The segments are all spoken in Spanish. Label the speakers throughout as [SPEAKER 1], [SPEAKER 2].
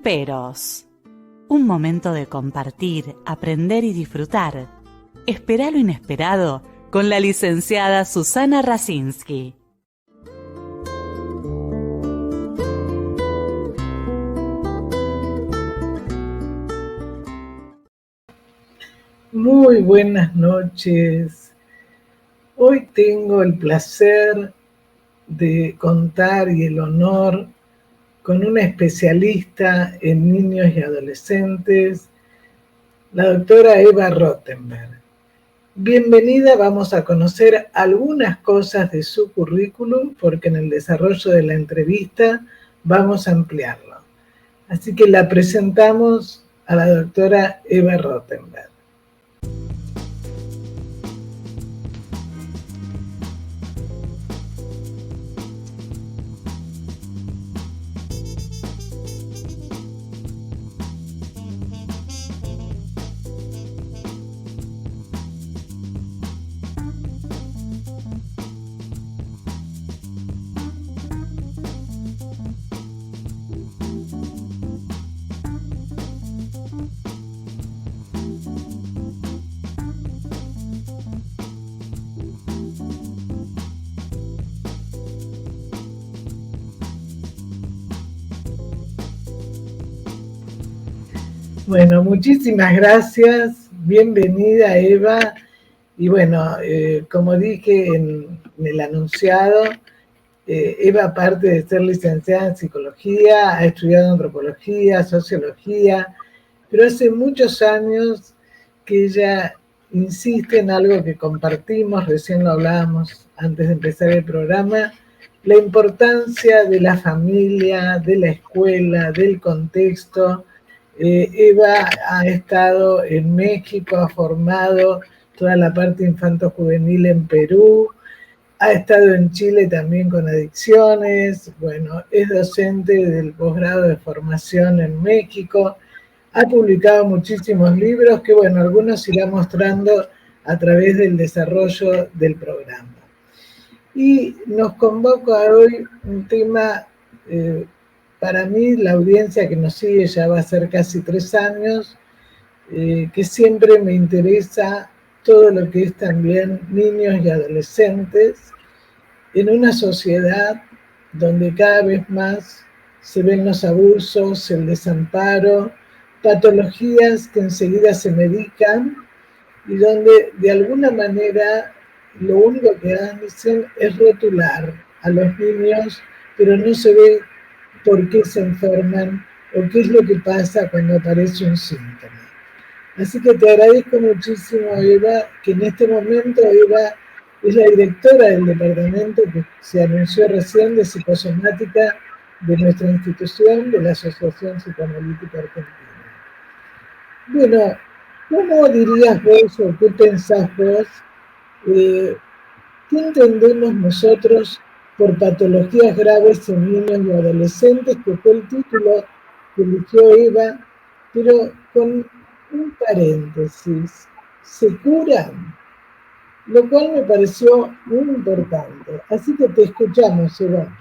[SPEAKER 1] Peros. Un momento de compartir, aprender y disfrutar. Espera lo inesperado con la licenciada Susana Rasinski.
[SPEAKER 2] Muy buenas noches. Hoy tengo el placer de contar y el honor con una especialista en niños y adolescentes, la doctora Eva Rottenberg. Bienvenida, vamos a conocer algunas cosas de su currículum porque en el desarrollo de la entrevista vamos a ampliarlo. Así que la presentamos a la doctora Eva Rottenberg. Bueno, muchísimas gracias, bienvenida Eva. Y bueno, como dije en el anunciado, Eva, aparte de ser licenciada en psicología, ha estudiado antropología, sociología, pero hace muchos años que ella insiste en algo que compartimos, recién lo hablábamos antes de empezar el programa, la importancia de la familia, de la escuela, del contexto. Eva ha estado en México, ha formado toda la parte infanto-juvenil en Perú, ha estado en Chile también con adicciones, bueno, es docente del posgrado de formación en México, ha publicado muchísimos libros que, bueno, algunos irá mostrando a través del desarrollo del programa. Y nos convoca hoy un tema, para mí, la audiencia que nos sigue ya va a ser casi 3 años, que siempre me interesa todo lo que es también niños y adolescentes en una sociedad donde cada vez más se ven los abusos, el desamparo, patologías que enseguida se medican y donde de alguna manera lo único que hacen es rotular a los niños, pero no se ve por qué se enferman o qué es lo que pasa cuando aparece un síntoma. Así que te agradezco muchísimo, Eva, que en este momento Eva es la directora del departamento que se anunció recién de psicosomática de nuestra institución, de la Asociación Psicoanalítica Argentina. Bueno, ¿cómo dirías vos o qué pensás vos? ¿Qué entendemos nosotros por patologías graves en niños y adolescentes? Que fue el título que eligió Eva, pero con un paréntesis, ¿se curan? Lo cual me pareció muy importante. Así que te escuchamos, Eva.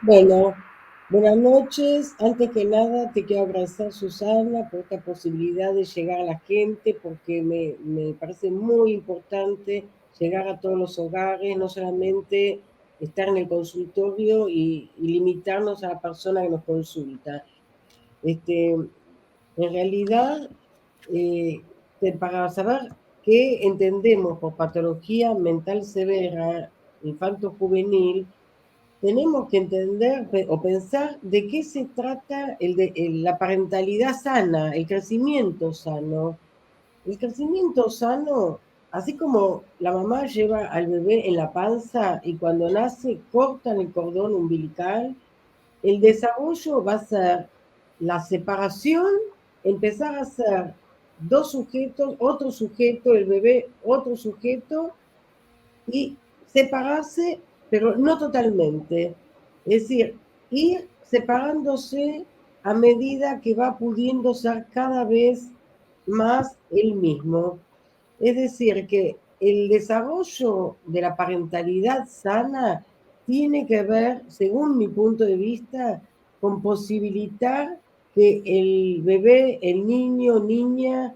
[SPEAKER 3] Bueno, buenas noches. Antes que nada, te quiero agradecer, Susana, por esta posibilidad de llegar a la gente, porque me parece muy importante llegar a todos los hogares, no solamente estar en el consultorio y limitarnos a la persona que nos consulta. En realidad, para saber qué entendemos por patología mental severa infanto-juvenil, tenemos que entender o pensar de qué se trata la parentalidad sana, el crecimiento sano. El crecimiento sano, así como la mamá lleva al bebé en la panza y cuando nace cortan el cordón umbilical, el desarrollo va a ser la separación, empezar a ser dos sujetos, otro sujeto, el bebé, otro sujeto, y separarse, pero no totalmente. Es decir, ir separándose a medida que va pudiendo ser cada vez más el mismo. Es decir, que el desarrollo de la parentalidad sana tiene que ver, según mi punto de vista, con posibilitar que el bebé, el niño, niña,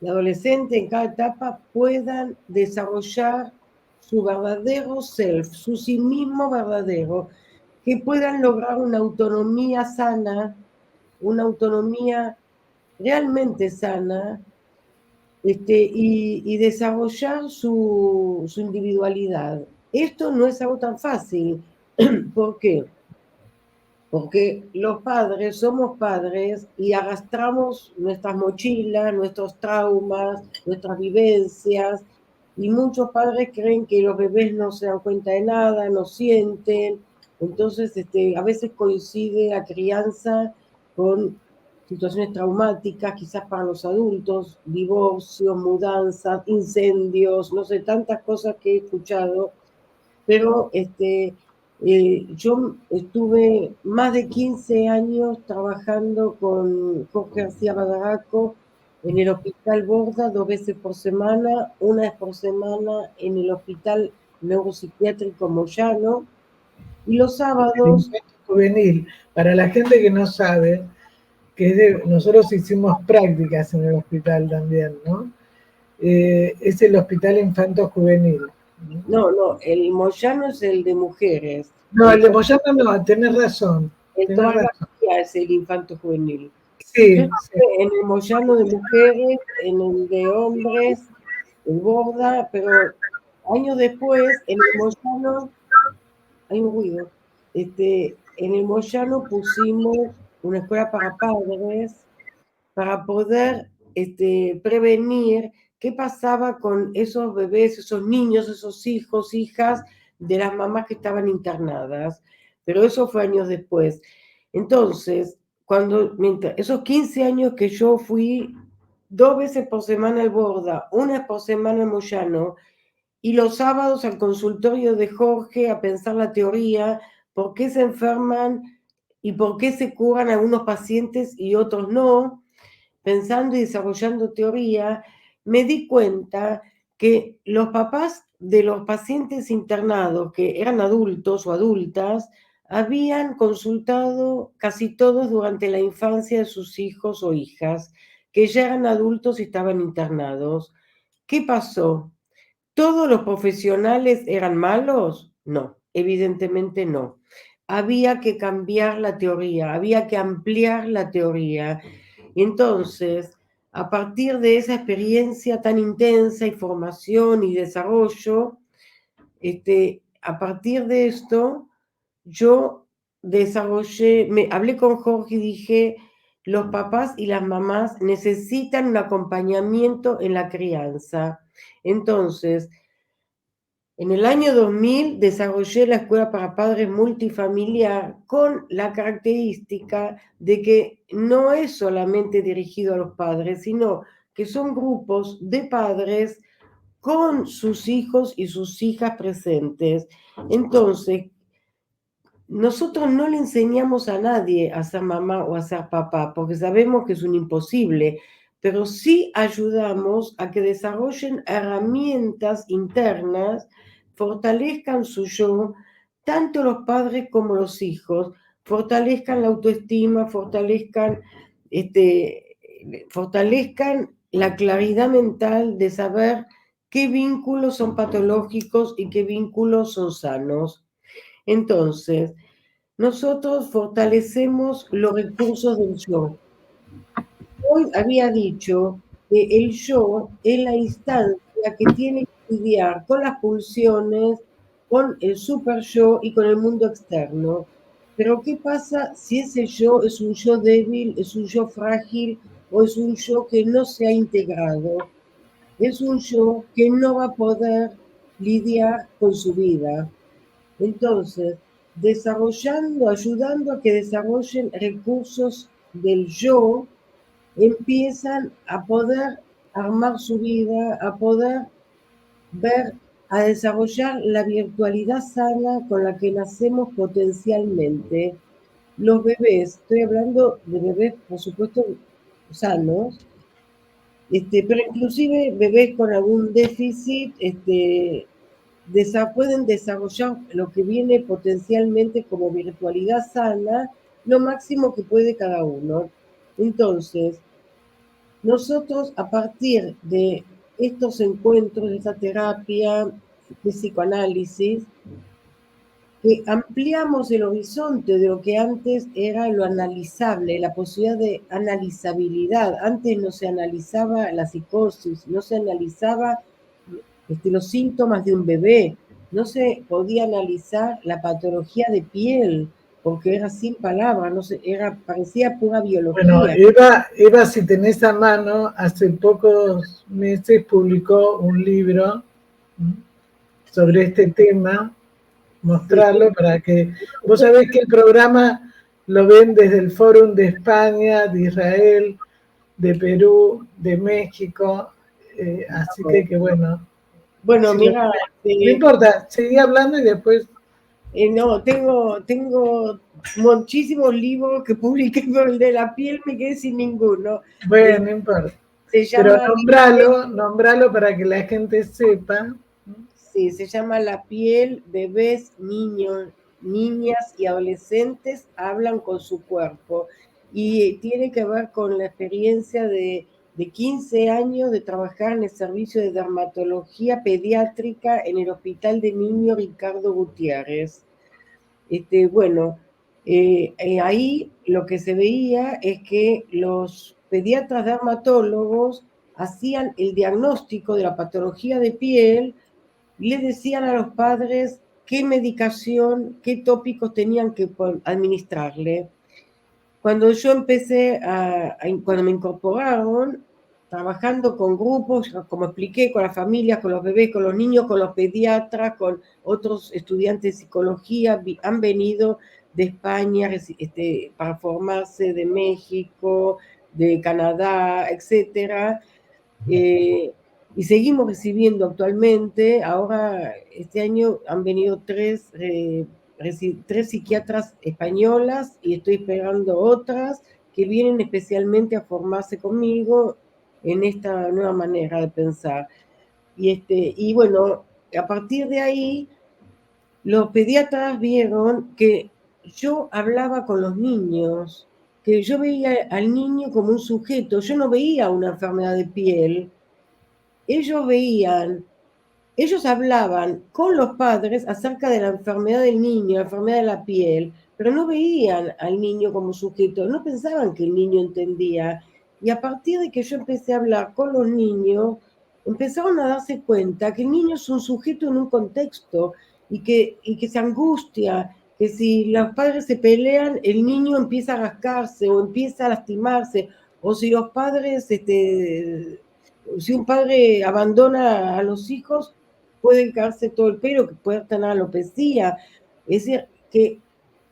[SPEAKER 3] el adolescente en cada etapa puedan desarrollar su verdadero self, su sí mismo verdadero, que puedan lograr una autonomía sana, una autonomía realmente sana, y desarrollar su individualidad. Esto no es algo tan fácil. ¿Por qué? Porque los padres somos padres y arrastramos nuestras mochilas, nuestros traumas, nuestras vivencias, y muchos padres creen que los bebés no se dan cuenta de nada, no sienten. Entonces, a veces coincide la crianza con situaciones traumáticas, quizás para los adultos, divorcios, mudanzas, incendios, no sé, tantas cosas que he escuchado, pero yo estuve más de 15 años trabajando con Jorge García Badaraco en el Hospital Borda 2 veces por semana, una vez por semana en el Hospital Neuropsiquiátrico Moyano, y los sábados...
[SPEAKER 2] Infanto juvenil, para la gente que no sabe, nosotros hicimos prácticas en el hospital también, ¿no? Es el Hospital Infanto Juvenil.
[SPEAKER 3] No, el Moyano es el de mujeres.
[SPEAKER 2] No, el de Moyano no, tenés razón.
[SPEAKER 3] El
[SPEAKER 2] Tenés
[SPEAKER 3] Tomás
[SPEAKER 2] razón.
[SPEAKER 3] García es el Infanto Juvenil.
[SPEAKER 2] Sí,
[SPEAKER 3] Yo
[SPEAKER 2] sí.
[SPEAKER 3] estuve en el Moyano de mujeres, en el de hombres, en Borda, pero años después, en el Moyano, hay un ruido, en el Moyano pusimos una escuela para padres para poder prevenir qué pasaba con esos bebés, esos niños, esos hijos, hijas de las mamás que estaban internadas. Pero eso fue años después. Entonces, esos 15 años que yo fui 2 veces por semana al Borda, una vez por semana al Moyano, y los sábados al consultorio de Jorge a pensar la teoría, por qué se enferman y por qué se curan algunos pacientes y otros no, pensando y desarrollando teoría, me di cuenta que los papás de los pacientes internados, que eran adultos o adultas, habían consultado casi todos durante la infancia de sus hijos o hijas, que ya eran adultos y estaban internados. ¿Qué pasó? ¿Todos los profesionales eran malos? No, evidentemente no. Había que cambiar la teoría, había que ampliar la teoría. Y entonces, a partir de esa experiencia tan intensa y formación y desarrollo, a partir de esto, yo hablé con Jorge y dije, los papás y las mamás necesitan un acompañamiento en la crianza. Entonces, en el año 2000 desarrollé la Escuela para Padres Multifamiliar con la característica de que no es solamente dirigido a los padres, sino que son grupos de padres con sus hijos y sus hijas presentes. Entonces, nosotros no le enseñamos a nadie a ser mamá o a ser papá, porque sabemos que es un imposible, pero sí ayudamos a que desarrollen herramientas internas, fortalezcan su yo, tanto los padres como los hijos, fortalezcan la autoestima, fortalezcan la claridad mental de saber qué vínculos son patológicos y qué vínculos son sanos. Entonces, nosotros fortalecemos los recursos del yo. Hoy había dicho que el yo es la instancia que tiene que lidiar con las pulsiones, con el super yo y con el mundo externo. Pero ¿qué pasa si ese yo es un yo débil, es un yo frágil o es un yo que no se ha integrado? Es un yo que no va a poder lidiar con su vida. Entonces, ayudando a que desarrollen recursos del yo, empiezan a poder armar su vida, a poder a desarrollar la virtualidad sana con la que nacemos potencialmente. Los bebés, estoy hablando de bebés, por supuesto, sanos, pero inclusive bebés con algún déficit, pueden desarrollar lo que viene potencialmente como virtualidad sana lo máximo que puede cada uno. Entonces, nosotros a partir de estos encuentros, de esta terapia de psicoanálisis, que ampliamos el horizonte de lo que antes era lo analizable, la posibilidad de analizabilidad. Antes no se analizaba la psicosis, no se analizaba los síntomas de un bebé, no se podía analizar la patología de piel, porque era sin palabras, no se, parecía pura
[SPEAKER 2] Bueno,
[SPEAKER 3] biología.
[SPEAKER 2] Eva, si tenés a mano, hace pocos meses publicó un libro sobre este tema. Mostrarlo para que... Vos sabés que el programa lo ven desde el Fórum de España, de Israel, de Perú, de México, así que bueno.
[SPEAKER 3] Bueno,
[SPEAKER 2] Si
[SPEAKER 3] mira...
[SPEAKER 2] no importa, seguí hablando y después...
[SPEAKER 3] no, tengo muchísimos libros que publiqué, pero el de la piel me quedé sin ninguno.
[SPEAKER 2] Bueno, no importa.
[SPEAKER 3] Se
[SPEAKER 2] Pero
[SPEAKER 3] llama...
[SPEAKER 2] nombralo para que la gente sepa.
[SPEAKER 3] Sí, se llama La piel, bebés, niños, niñas y adolescentes hablan con su cuerpo. Y tiene que ver con la experiencia de 15 años de trabajar en el servicio de dermatología pediátrica en el Hospital de Niños Ricardo Gutiérrez. Bueno, ahí lo que se veía es que los pediatras dermatólogos hacían el diagnóstico de la patología de piel y le decían a los padres qué medicación, qué tópicos tenían que administrarle. Cuando yo empecé, cuando me incorporaron, trabajando con grupos, como expliqué, con las familias, con los bebés, con los niños, con los pediatras, con otros estudiantes de psicología, han venido de España para formarse, de México, de Canadá, etcétera. Y seguimos recibiendo actualmente. Ahora, este año han venido tres psiquiatras españolas y estoy esperando otras que vienen especialmente a formarse conmigo en esta nueva manera de pensar. Y bueno, a partir de ahí, los pediatras vieron que yo hablaba con los niños, que yo veía al niño como un sujeto, yo no veía una enfermedad de piel. Ellos hablaban con los padres acerca de la enfermedad del niño, la enfermedad de la piel, pero no veían al niño como sujeto, no pensaban que el niño entendía. Y a partir de que yo empecé a hablar con los niños, empezaron a darse cuenta que el niño es un sujeto en un contexto y que se angustia, que si los padres se pelean, el niño empieza a rascarse o empieza a lastimarse, o si los padres si un padre abandona a los hijos, puede caerse todo el pelo, que puede tener alopecia. Es decir, que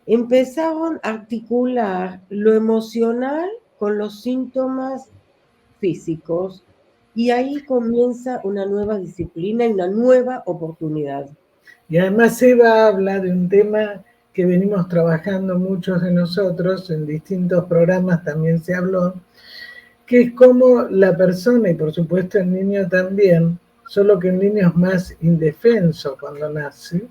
[SPEAKER 3] empezaron a articular lo emocional con los síntomas físicos y ahí comienza una nueva disciplina y una nueva oportunidad.
[SPEAKER 2] Y además Eva habla de un tema que venimos trabajando muchos de nosotros, en distintos programas también se habló, que es como la persona, y por supuesto el niño también, solo que el niño es más indefenso cuando nace,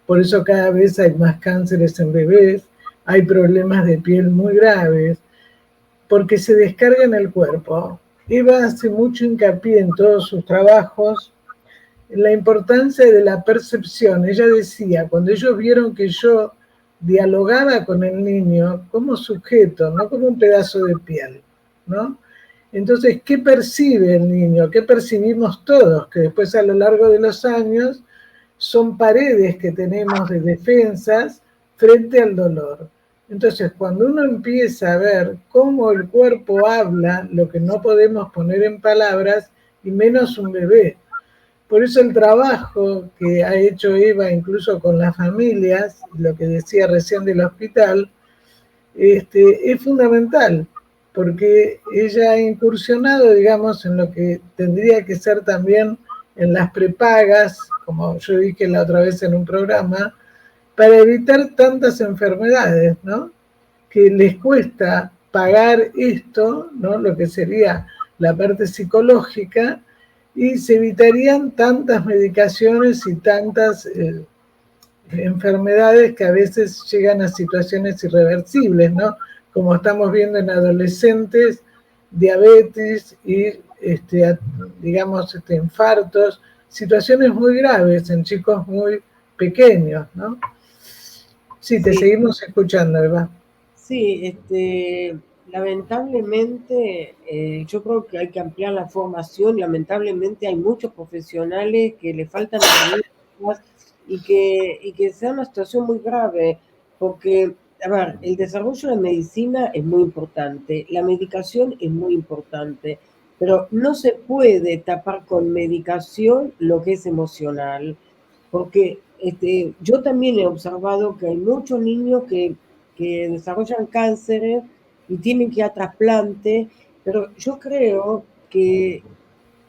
[SPEAKER 2] por eso cada vez hay más cánceres en bebés, hay problemas de piel muy graves, porque se descarga en el cuerpo. Eva hace mucho hincapié en todos sus trabajos en la importancia de la percepción. Ella decía, cuando ellos vieron que yo dialogaba con el niño como sujeto, no como un pedazo de piel, ¿no? Entonces, ¿qué percibe el niño? ¿Qué percibimos todos? Que después a lo largo de los años son paredes que tenemos de defensas frente al dolor. Entonces, cuando uno empieza a ver cómo el cuerpo habla, lo que no podemos poner en palabras, y menos un bebé. Por eso el trabajo que ha hecho Eva, incluso con las familias, lo que decía recién del hospital, es fundamental, porque ella ha incursionado, digamos, en lo que tendría que ser también en las prepagas, como yo dije la otra vez en un programa, para evitar tantas enfermedades, ¿no? Que les cuesta pagar esto, ¿no? Lo que sería la parte psicológica, y se evitarían tantas medicaciones y tantas enfermedades que a veces llegan a situaciones irreversibles, ¿no? Como estamos viendo en adolescentes, diabetes y, digamos, infartos, situaciones muy graves en chicos muy pequeños, ¿no? Sí, te seguimos escuchando, Eva.
[SPEAKER 3] Sí, lamentablemente yo creo que hay que ampliar la formación. Lamentablemente hay muchos profesionales que le faltan herramientas y que sea una situación muy grave, porque, a ver, el desarrollo de medicina es muy importante, la medicación es muy importante, pero no se puede tapar con medicación lo que es emocional, porque yo también he observado que hay muchos niños que desarrollan cánceres y tienen que ir a trasplante, pero yo creo que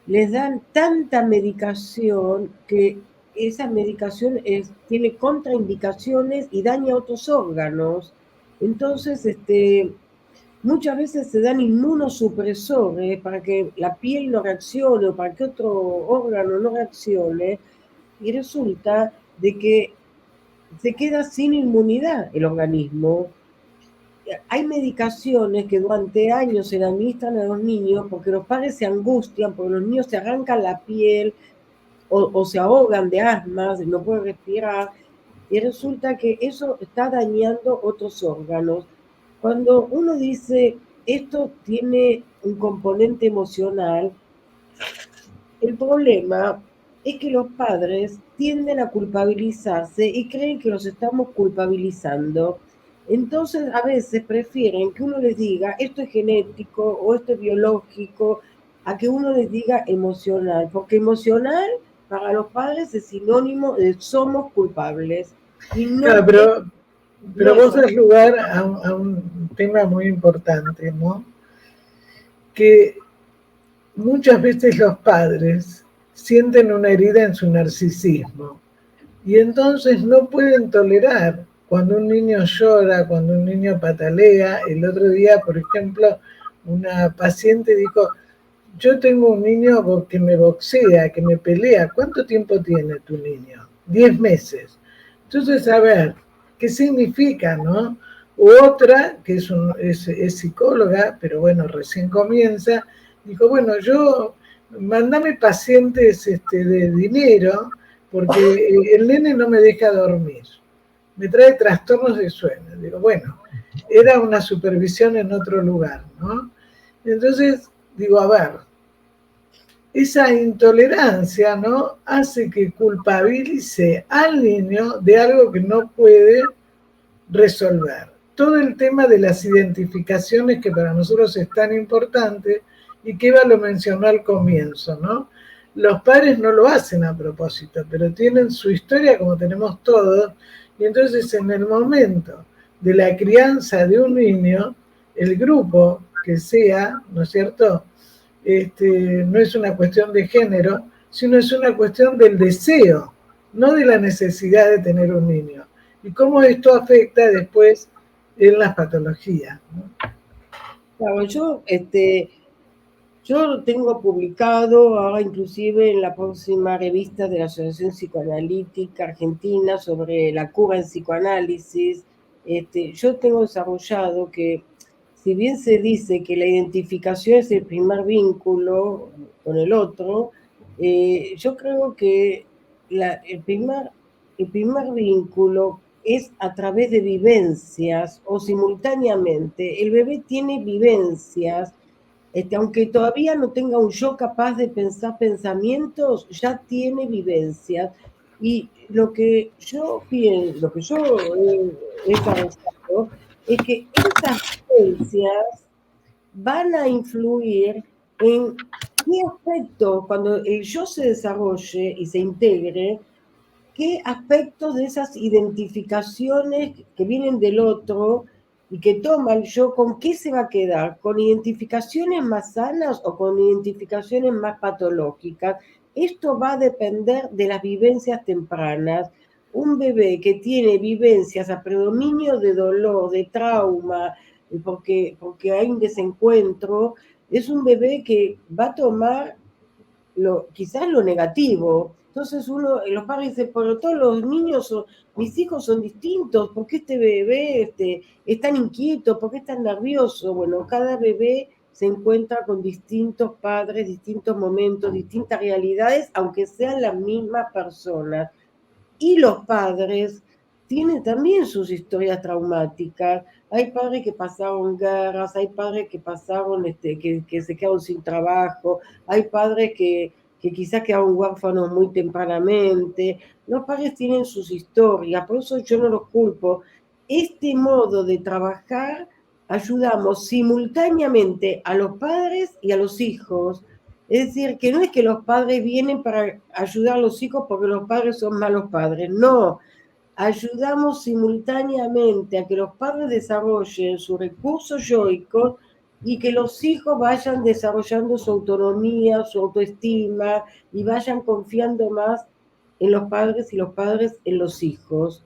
[SPEAKER 3] les dan tanta medicación que esa medicación tiene contraindicaciones y daña otros órganos. Entonces, muchas veces se dan inmunosupresores para que la piel no reaccione o para que otro órgano no reaccione, y resulta de que se queda sin inmunidad el organismo. Hay medicaciones que durante años se le administran a los niños porque los padres se angustian, porque los niños se arrancan la piel o se ahogan de asma, no pueden respirar, y resulta que eso está dañando otros órganos. Cuando uno dice esto tiene un componente emocional, el problema es que los padres tienden a culpabilizarse y creen que los estamos culpabilizando. Entonces, a veces prefieren que uno les diga esto es genético o esto es biológico, a que uno les diga emocional, porque emocional para los padres es sinónimo de somos culpables. Y no,
[SPEAKER 2] Claro, pero
[SPEAKER 3] no es.
[SPEAKER 2] vos das lugar a un tema muy importante, ¿no? Que muchas veces los padres sienten una herida en su narcisismo y entonces no pueden tolerar cuando un niño llora, cuando un niño patalea. El otro día, por ejemplo, una paciente dijo, yo tengo un niño que me boxea, que me pelea. ¿Cuánto tiempo tiene tu niño? 10 meses. Entonces, a ver, ¿qué significa, no? U otra, que es psicóloga, pero bueno, recién comienza, dijo, bueno, mandame pacientes de dinero, porque el nene no me deja dormir, me trae trastornos de sueño. Digo, bueno, era una supervisión en otro lugar, ¿no? Entonces, digo, a ver, esa intolerancia, ¿no? Hace que culpabilice al niño de algo que no puede resolver. Todo el tema de las identificaciones que para nosotros es tan importante y que Eva lo mencionó al comienzo, ¿no? Los padres no lo hacen a propósito, pero tienen su historia como tenemos todos, y entonces en el momento de la crianza de un niño, el grupo que sea, ¿no es cierto? No es una cuestión de género, sino es una cuestión del deseo, no de la necesidad de tener un niño. Y cómo esto afecta después en las patologías, ¿no?
[SPEAKER 3] Claro, yo tengo publicado ahora inclusive en la próxima revista de la Asociación Psicoanalítica Argentina sobre la cura en psicoanálisis. Yo tengo desarrollado que, si bien se dice que la identificación es el primer vínculo con el otro, yo creo que el primer vínculo es a través de vivencias o simultáneamente. El bebé tiene vivencias. Aunque todavía no tenga un yo capaz de pensar pensamientos, ya tiene vivencias. Y lo que yo pienso, lo que yo he desarrollado, es que esas vivencias van a influir en qué aspectos, cuando el yo se desarrolle y se integre, qué aspectos de esas identificaciones que vienen del otro y que toma el yo, con qué se va a quedar, con identificaciones más sanas o con identificaciones más patológicas. Esto va a depender de las vivencias tempranas. Un bebé que tiene vivencias a predominio de dolor, de trauma, porque hay un desencuentro, es un bebé que va a tomar quizás lo negativo. Entonces los padres dicen, pero todos los niños, mis hijos son distintos, ¿por qué este bebé es tan inquieto? ¿Por qué es tan nervioso? Bueno, cada bebé se encuentra con distintos padres, distintos momentos, distintas realidades, aunque sean las mismas personas. Y los padres tienen también sus historias traumáticas. Hay padres que pasaron guerras, hay padres que pasaron, que se quedaron sin trabajo, hay padres que quizás quedaron huérfanos muy tempranamente. Los padres tienen sus historias, por eso yo no los culpo. Este modo de trabajar ayudamos simultáneamente a los padres y a los hijos. Es decir, que no es que los padres vienen para ayudar a los hijos porque los padres son malos padres, no. Ayudamos simultáneamente a que los padres desarrollen sus recursos yoicos y que los hijos vayan desarrollando su autonomía, su autoestima y vayan confiando más en los padres y los padres en los hijos.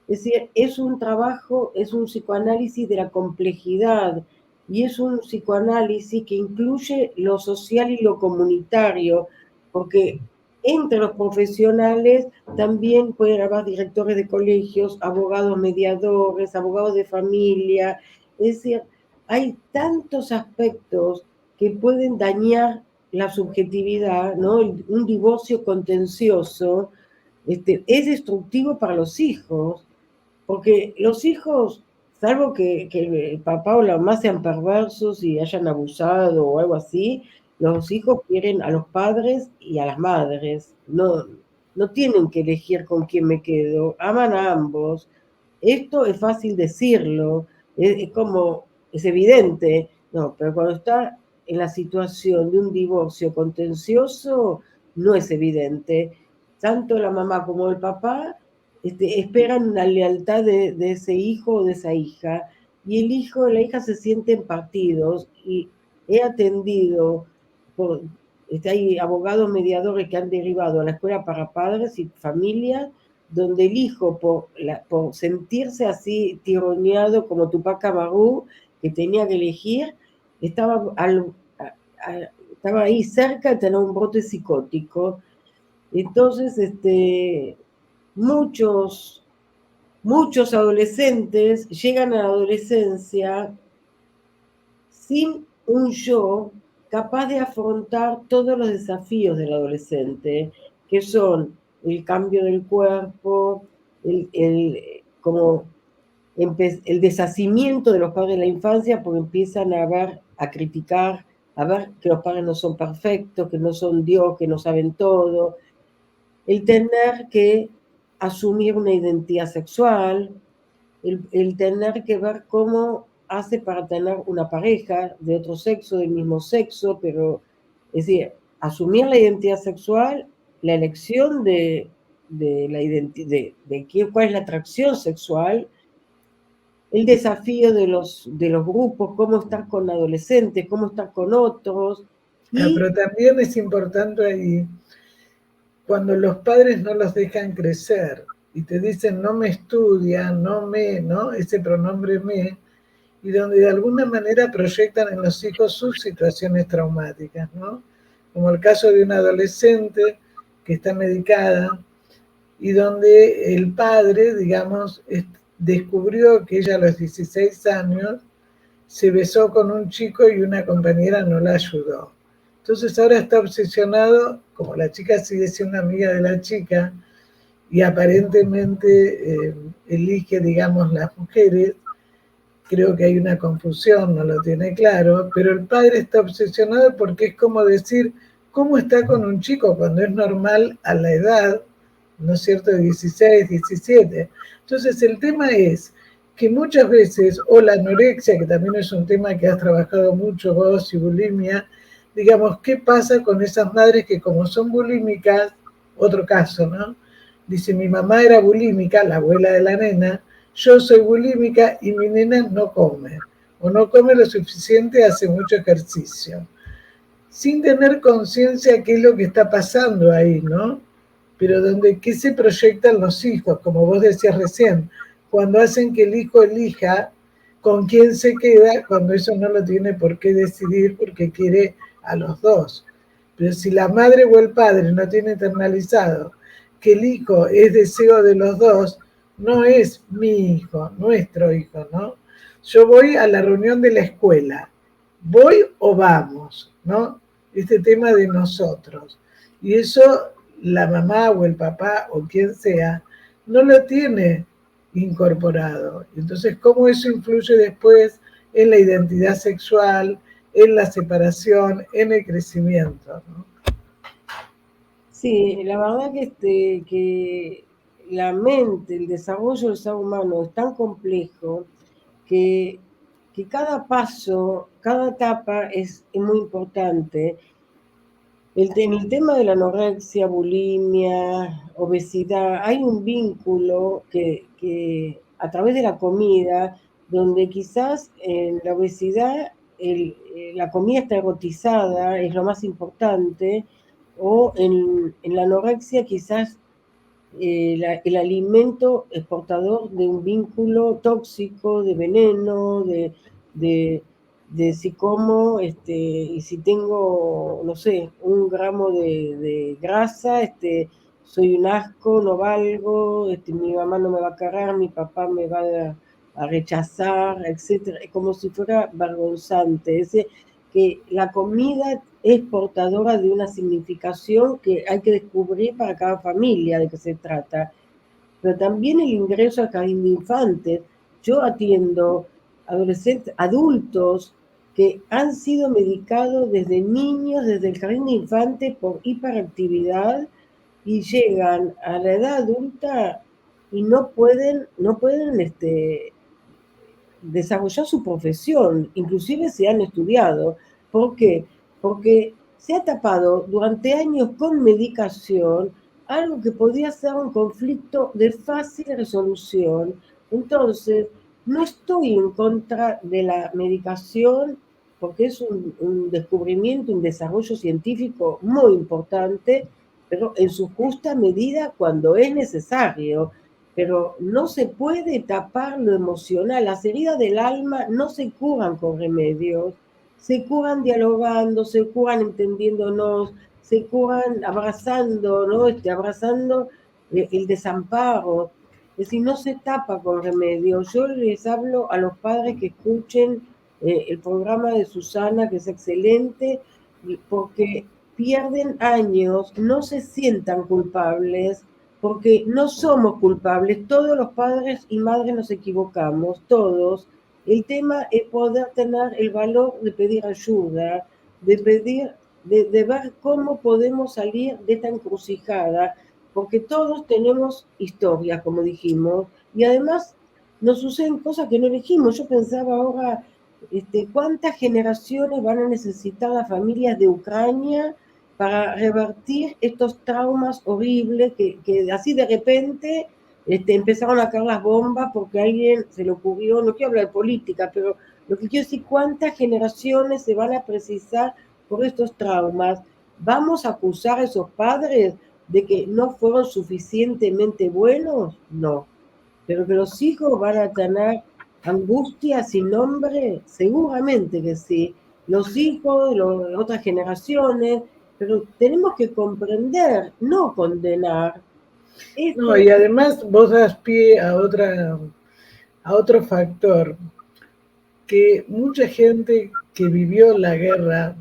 [SPEAKER 3] Es decir, es un trabajo, es un psicoanálisis de la complejidad y es un psicoanálisis que incluye lo social y lo comunitario, porque entre los profesionales también pueden haber directores de colegios, abogados mediadores, abogados de familia. Es decir, hay tantos aspectos que pueden dañar la subjetividad, ¿no? Un divorcio contencioso es destructivo para los hijos, porque los hijos, salvo que el papá o la mamá sean perversos y hayan abusado o algo así, los hijos quieren a los padres y a las madres. No tienen que elegir con quién me quedo, aman a ambos. Esto es fácil decirlo, es evidente, no, pero cuando está en la situación de un divorcio contencioso, no es evidente. Tanto la mamá como el papá esperan una lealtad de ese hijo o de esa hija, y el hijo o la hija se sienten partidos, y he atendido, hay abogados mediadores que han derivado a la escuela para padres y familias, donde el hijo, por sentirse así tironeado como Tupac Amaru, que tenía que elegir, estaba, estaba ahí cerca de tener un brote psicótico. Entonces, muchos adolescentes llegan a la adolescencia sin un yo capaz de afrontar todos los desafíos del adolescente, que son el cambio del cuerpo, el deshacimiento de los padres de la infancia, porque empiezan a criticar, a ver que los padres no son perfectos, que no son Dios, que no saben todo, el tener que asumir una identidad sexual, el tener que ver cómo hace para tener una pareja de otro sexo, del mismo sexo, pero es decir, asumir la identidad sexual, la elección de la identidad, cuál es la atracción sexual, el desafío de los grupos, cómo estar con adolescentes, cómo estar con otros.
[SPEAKER 2] Pero también es importante ahí, cuando los padres no los dejan crecer y te dicen no me estudian, ¿no? Ese pronombre me, y donde de alguna manera proyectan en los hijos sus situaciones traumáticas, ¿no? Como el caso de una adolescente que está medicada y donde el padre, digamos, descubrió que ella a los 16 años se besó con un chico y una compañera no la ayudó. Entonces ahora está obsesionado, como la chica sigue siendo amiga de la chica y aparentemente elige, digamos, las mujeres, creo que hay una confusión, no lo tiene claro, pero el padre está obsesionado porque es como decir, ¿cómo está con un chico cuando es normal a la edad, ¿no es cierto?, de 16, 17. Entonces el tema es que muchas veces, o la anorexia, que también es un tema que has trabajado mucho vos, y bulimia, digamos, ¿qué pasa con esas madres que como son bulímicas, otro caso, ¿no? Dice, mi mamá era bulímica, la abuela de la nena, yo soy bulímica y mi nena no come, o no come lo suficiente, hace mucho ejercicio, sin tener conciencia qué es lo que está pasando ahí, ¿no? Pero qué se proyectan los hijos, como vos decías recién, cuando hacen que el hijo elija con quién se queda, cuando eso no lo tiene por qué decidir porque quiere a los dos. Pero si la madre o el padre no tiene internalizado que el hijo es deseo de los dos, no es mi hijo, nuestro hijo, ¿no? Yo voy a la reunión de la escuela, voy o vamos, ¿no? Este tema de nosotros. Y eso la mamá o el papá o quien sea no lo tiene incorporado. Entonces, ¿cómo eso influye después en la identidad sexual, en la separación, en el crecimiento, ¿no?
[SPEAKER 3] Sí, la verdad que la mente, el desarrollo del ser humano es tan complejo que, que cada paso, cada etapa es muy importante. En el tema de la anorexia, bulimia, obesidad, hay un vínculo que a través de la comida, donde quizás en la obesidad la comida está erotizada, es lo más importante, o en la anorexia quizás el alimento es portador de un vínculo tóxico, de veneno, de, de si como, y si tengo, no sé, 1 gramo de grasa, soy un asco, no valgo, mi mamá no me va a querer, mi papá me va a rechazar, etcétera, es como si fuera vergonzante. Es decir, que la comida es portadora de una significación que hay que descubrir para cada familia de qué se trata. Pero también el ingreso al jardín de infantes. Yo atiendo adolescentes, adultos que han sido medicados desde niños, desde el jardín de infantes por hiperactividad y llegan a la edad adulta y no pueden desarrollar su profesión, inclusive se han estudiado. ¿Por qué? Porque se ha tapado durante años con medicación algo que podía ser un conflicto de fácil resolución. Entonces, no estoy en contra de la medicación porque es un descubrimiento, un desarrollo científico muy importante, pero en su justa medida cuando es necesario. Pero no se puede tapar lo emocional. Las heridas del alma no se curan con remedios, se curan dialogando, se curan entendiéndonos, se curan abrazando, ¿no? Abrazando el desamparo. Es decir, no se tapa con remedios. Yo les hablo a los padres que escuchen el programa de Susana, que es excelente, porque pierden años, no se sientan culpables, porque no somos culpables, todos los padres y madres nos equivocamos, todos. El tema es poder tener el valor de pedir ayuda, de ver cómo podemos salir de esta encrucijada, porque todos tenemos historias, como dijimos, y además nos suceden cosas que no elegimos. Yo pensaba ahora, ¿cuántas generaciones van a necesitar las familias de Ucrania para revertir estos traumas horribles que así de repente empezaron a caer las bombas porque a alguien se le ocurrió? No quiero hablar de política, pero lo que quiero decir, ¿cuántas generaciones se van a precisar por estos traumas? ¿Vamos a acusar a esos padres de que no fueron suficientemente buenos? No. Pero que los hijos van a tener angustia sin nombre, seguramente que sí. Los hijos, otras generaciones, pero tenemos que comprender, no condenar.
[SPEAKER 2] No, y además vos das pie a otro factor, que mucha gente que vivió la guerra,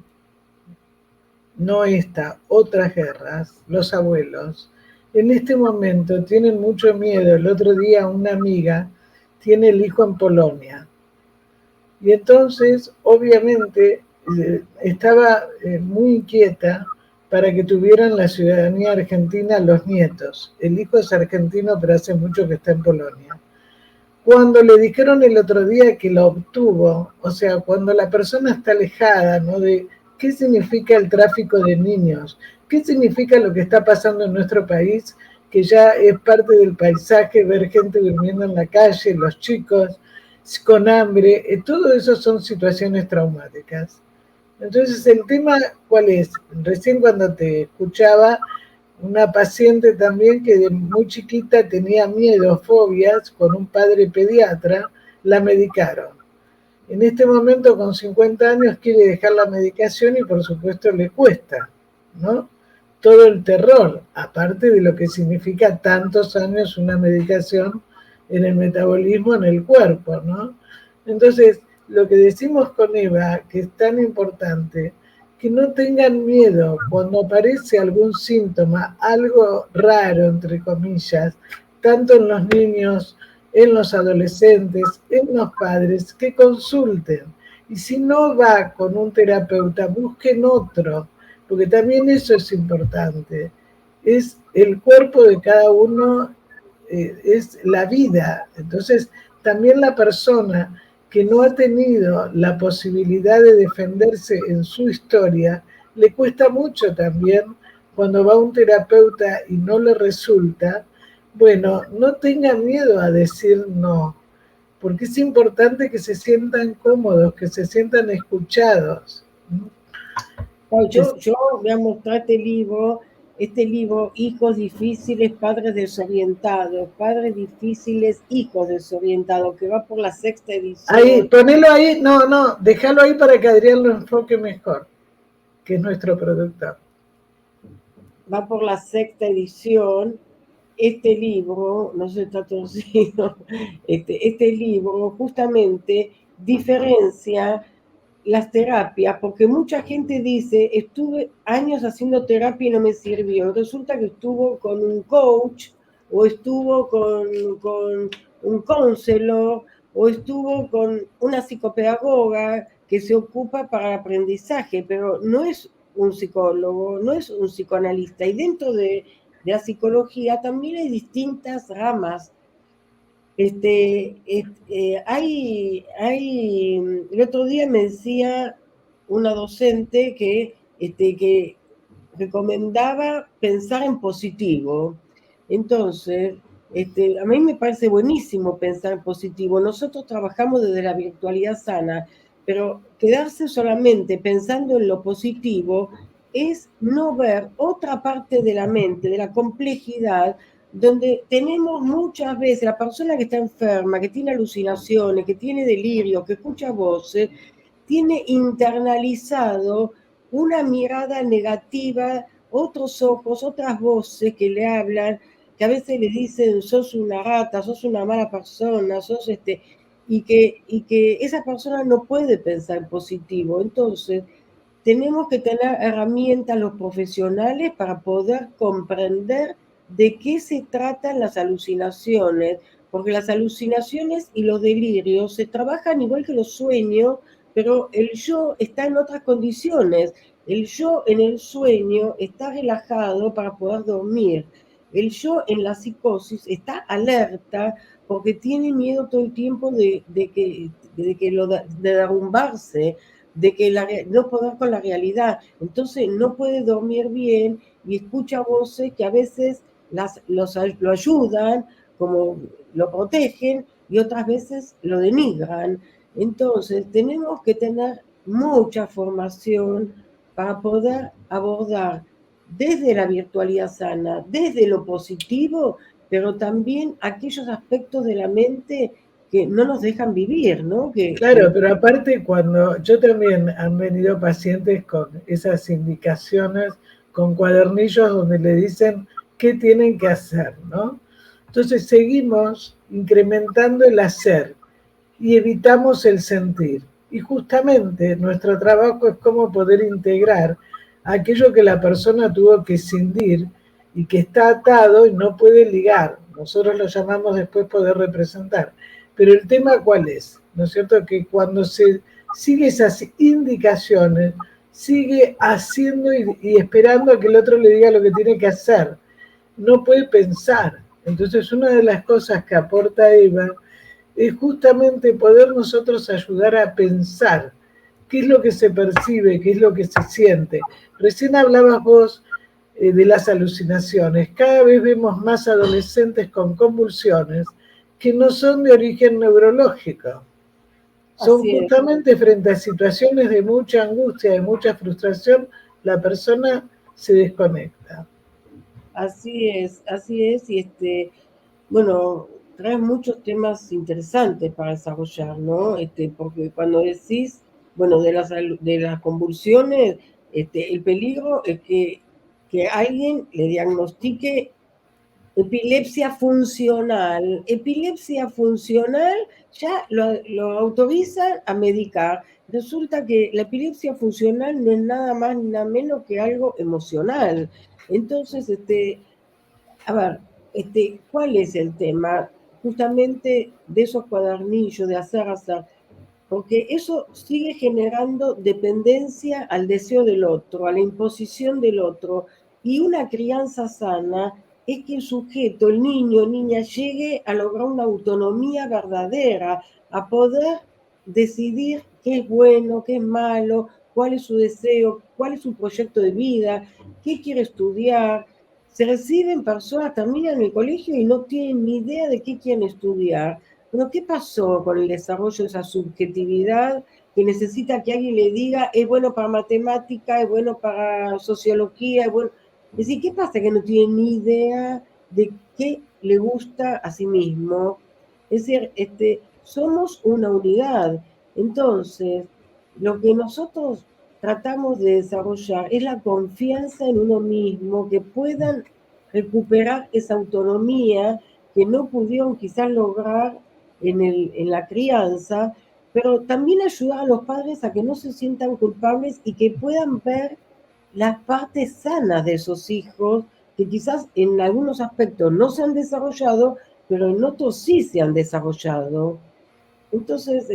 [SPEAKER 2] no esta, otras guerras, los abuelos, en este momento tienen mucho miedo. El otro día una amiga tiene el hijo en Polonia y entonces obviamente estaba muy inquieta para que tuvieran la ciudadanía argentina los nietos. El hijo es argentino, pero hace mucho que está en Polonia. Cuando le dijeron el otro día que lo obtuvo, o sea, cuando la persona está alejada, ¿no?, de qué significa el tráfico de niños, qué significa lo que está pasando en nuestro país, que ya es parte del paisaje, ver gente durmiendo en la calle, los chicos con hambre, todo eso son situaciones traumáticas. Entonces, el tema, ¿cuál es? Recién cuando te escuchaba, una paciente también que de muy chiquita tenía miedo, fobias, con un padre pediatra, la medicaron. En este momento, con 50 años, quiere dejar la medicación y por supuesto le cuesta, ¿no? Todo el terror, aparte de lo que significa tantos años una medicación en el metabolismo en el cuerpo, ¿no? Entonces, lo que decimos con Eva, que es tan importante, que no tengan miedo cuando aparece algún síntoma, algo raro, entre comillas, tanto en los niños, en los adolescentes, en los padres, que consulten. Y si no va con un terapeuta, busquen otro, porque también eso es importante. Es el cuerpo de cada uno, es la vida. Entonces, también la persona que no ha tenido la posibilidad de defenderse en su historia, le cuesta mucho también cuando va a un terapeuta y no le resulta. Bueno, no tenga miedo a decir no, porque es importante que se sientan cómodos, que se sientan escuchados.
[SPEAKER 3] Yo voy a mostrar este libro, Hijos difíciles, padres desorientados, hijos desorientados, que va por la 6ª edición.
[SPEAKER 2] Ahí, ponelo ahí, no, déjalo ahí para que Adrián lo enfoque mejor, que es nuestro productor.
[SPEAKER 3] Va por la 6ª edición. Este libro, no se está torcido, este libro justamente diferencia las terapias, porque mucha gente dice, estuve años haciendo terapia y no me sirvió. Resulta que estuvo con un coach, o estuvo con un counselor, o estuvo con una psicopedagoga que se ocupa para el aprendizaje, pero no es un psicólogo, no es un psicoanalista. Y dentro de la psicología también hay distintas ramas. El otro día me decía una docente que recomendaba pensar en positivo. Entonces, a mí me parece buenísimo pensar en positivo. Nosotros trabajamos desde la virtualidad sana, pero quedarse solamente pensando en lo positivo es no ver otra parte de la mente, de la complejidad, donde tenemos muchas veces la persona que está enferma, que tiene alucinaciones, que tiene delirio, que escucha voces, tiene internalizado una mirada negativa, otros ojos, otras voces que le hablan, que a veces le dicen, sos una rata, sos una mala persona, y que esa persona no puede pensar en positivo. Entonces, tenemos que tener herramientas los profesionales para poder comprender de qué se tratan las alucinaciones, porque las alucinaciones y los delirios se trabajan igual que los sueños, pero el yo está en otras condiciones. El yo en el sueño está relajado para poder dormir. El yo en la psicosis está alerta porque tiene miedo todo el tiempo de derrumbarse, de que no poder con la realidad. Entonces no puede dormir bien y escucha voces que a veces lo ayudan, como lo protegen, y otras veces lo denigran. Entonces tenemos que tener mucha formación para poder abordar desde la virtualidad sana, desde lo positivo, pero también aquellos aspectos de la mente que no nos dejan vivir, ¿no?
[SPEAKER 2] Claro, pero aparte cuando yo también han venido pacientes con esas indicaciones, con cuadernillos donde le dicen qué tienen que hacer, ¿no? Entonces seguimos incrementando el hacer y evitamos el sentir. Y justamente nuestro trabajo es cómo poder integrar aquello que la persona tuvo que escindir y que está atado y no puede ligar. Nosotros lo llamamos después poder representar. Pero el tema ¿cuál es? ¿No es cierto? Que cuando se sigue esas indicaciones, sigue haciendo y esperando a que el otro le diga lo que tiene que hacer. No puede pensar. Entonces una de las cosas que aporta Eva es justamente poder nosotros ayudar a pensar qué es lo que se percibe, qué es lo que se siente. Recién hablabas vos de las alucinaciones. Cada vez vemos más adolescentes con convulsiones que no son de origen neurológico. Son justamente frente a situaciones de mucha angustia, de mucha frustración, la persona se desconecta.
[SPEAKER 3] Así es, y bueno, trae muchos temas interesantes para desarrollar, ¿no? Porque cuando decís, bueno, de las convulsiones, el peligro es que que alguien le diagnostique epilepsia funcional. Epilepsia funcional ya lo autorizan a medicar. Resulta que la epilepsia funcional no es nada más ni nada menos que algo emocional. Entonces, a ver, ¿cuál es el tema? Justamente de esos cuadernillos, de hacer, porque eso sigue generando dependencia al deseo del otro, a la imposición del otro. Y una crianza sana es que el sujeto, el niño, niña, llegue a lograr una autonomía verdadera, a poder decidir qué es bueno, qué es malo, cuál es su deseo, cuál es su proyecto de vida, qué quiere estudiar. Se reciben personas, terminan en el colegio y no tienen ni idea de qué quieren estudiar. Bueno, ¿qué pasó con el desarrollo de esa subjetividad que necesita que alguien le diga es bueno para matemática, es bueno para sociología, es bueno? Es decir, ¿qué pasa? Que no tiene ni idea de qué le gusta a sí mismo. Es decir, somos una unidad. Entonces, lo que nosotros tratamos de desarrollar es la confianza en uno mismo, que puedan recuperar esa autonomía que no pudieron quizás lograr en la crianza, pero también ayudar a los padres a que no se sientan culpables y que puedan ver las partes sanas de esos hijos, que quizás en algunos aspectos no se han desarrollado, pero en otros sí se han desarrollado. Entonces,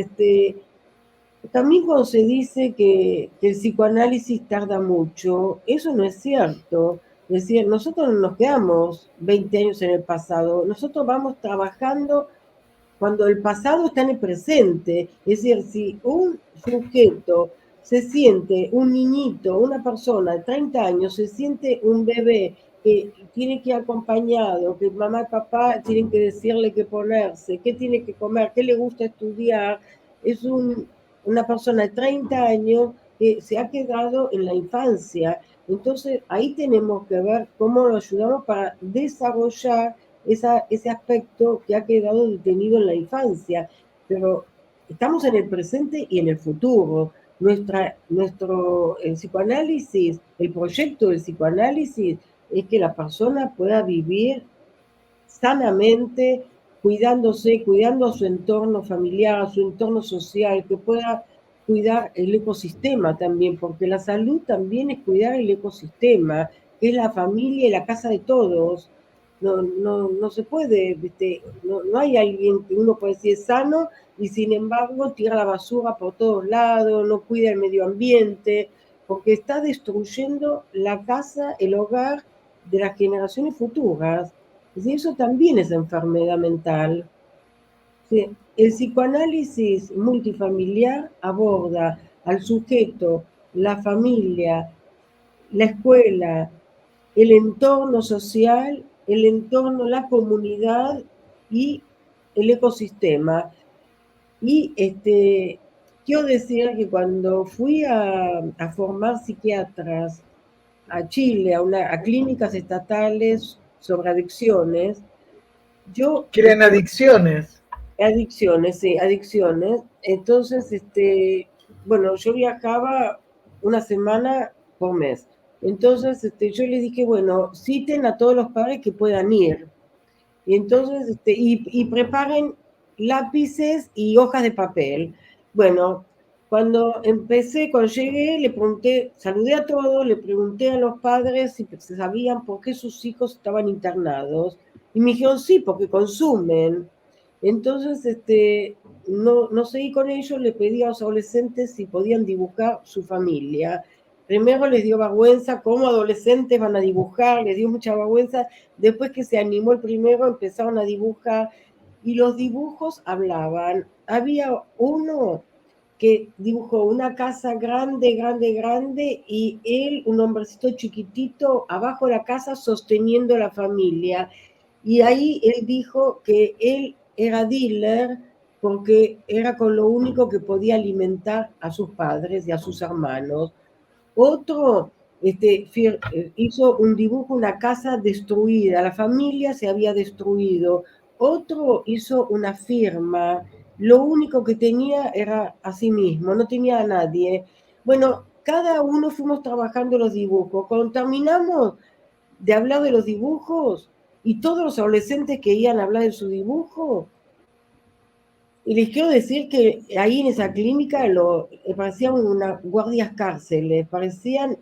[SPEAKER 3] también cuando se dice que el psicoanálisis tarda mucho, eso no es cierto. Es decir, nosotros no nos quedamos 20 años en el pasado, nosotros vamos trabajando cuando el pasado está en el presente. Es decir, si un sujeto se siente, un niñito, una persona de 30 años, se siente un bebé que tiene que ir acompañado, que mamá y papá tienen que decirle qué ponerse, qué tiene que comer, qué le gusta estudiar, es una persona de 30 años que se ha quedado en la infancia. Entonces, ahí tenemos que ver cómo lo ayudamos para desarrollar ese aspecto que ha quedado detenido en la infancia. Pero estamos en el presente y en el futuro. Nuestro psicoanálisis, el proyecto del psicoanálisis es que la persona pueda vivir sanamente, cuidándose, cuidando a su entorno familiar, a su entorno social, que pueda cuidar el ecosistema también, porque la salud también es cuidar el ecosistema, que es la familia y la casa de todos. No se puede, no hay alguien que uno puede decir es sano y sin embargo tira la basura por todos lados, no cuida el medio ambiente, porque está destruyendo la casa, el hogar de las generaciones futuras. Y eso también es enfermedad mental. Sí, el psicoanálisis multifamiliar aborda al sujeto, la familia, la escuela, el entorno social, el entorno, la comunidad y el ecosistema. Y quiero decir que cuando fui a formar psiquiatras a Chile, a clínicas estatales sobre adicciones, yo...
[SPEAKER 2] Crean adicciones.
[SPEAKER 3] Adicciones, sí, adicciones. Entonces, bueno, yo viajaba una semana por mes. Entonces, yo les dije, bueno, citen a todos los padres que puedan ir. Y entonces, y preparen lápices y hojas de papel. Bueno, cuando llegué, le pregunté, saludé a todos, le pregunté a los padres si sabían por qué sus hijos estaban internados. Y me dijeron, sí, porque consumen. Entonces, no seguí con ellos, le pedí a los adolescentes si podían dibujar su familia. Primero les dio vergüenza, cómo adolescentes van a dibujar, les dio mucha vergüenza. Después que se animó el primero, empezaron a dibujar y los dibujos hablaban. Había uno que dibujó una casa grande, grande, grande y él, un hombrecito chiquitito, abajo de la casa sosteniendo la familia. Y ahí él dijo que él era dealer porque era con lo único que podía alimentar a sus padres y a sus hermanos. Otro hizo un dibujo, una casa destruida, la familia se había destruido. Otro hizo una firma, lo único que tenía era a sí mismo, no tenía a nadie. Bueno, cada uno fuimos trabajando los dibujos. Cuando terminamos de hablar de los dibujos, y todos los adolescentes querían hablar de su dibujo, y les quiero decir que ahí en esa clínica parecían unas guardias cárceles, parecían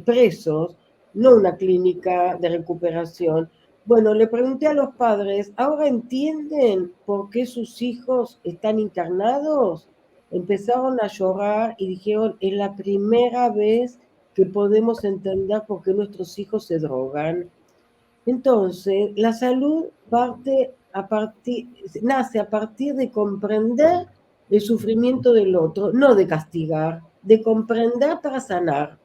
[SPEAKER 3] presos, no una clínica de recuperación. Bueno, le pregunté a los padres, ¿ahora entienden por qué sus hijos están internados? Empezaron a llorar y dijeron, es la primera vez que podemos entender por qué nuestros hijos se drogan. Entonces, la salud nace a partir de comprender el sufrimiento del otro, no de castigar, de comprender para sanar.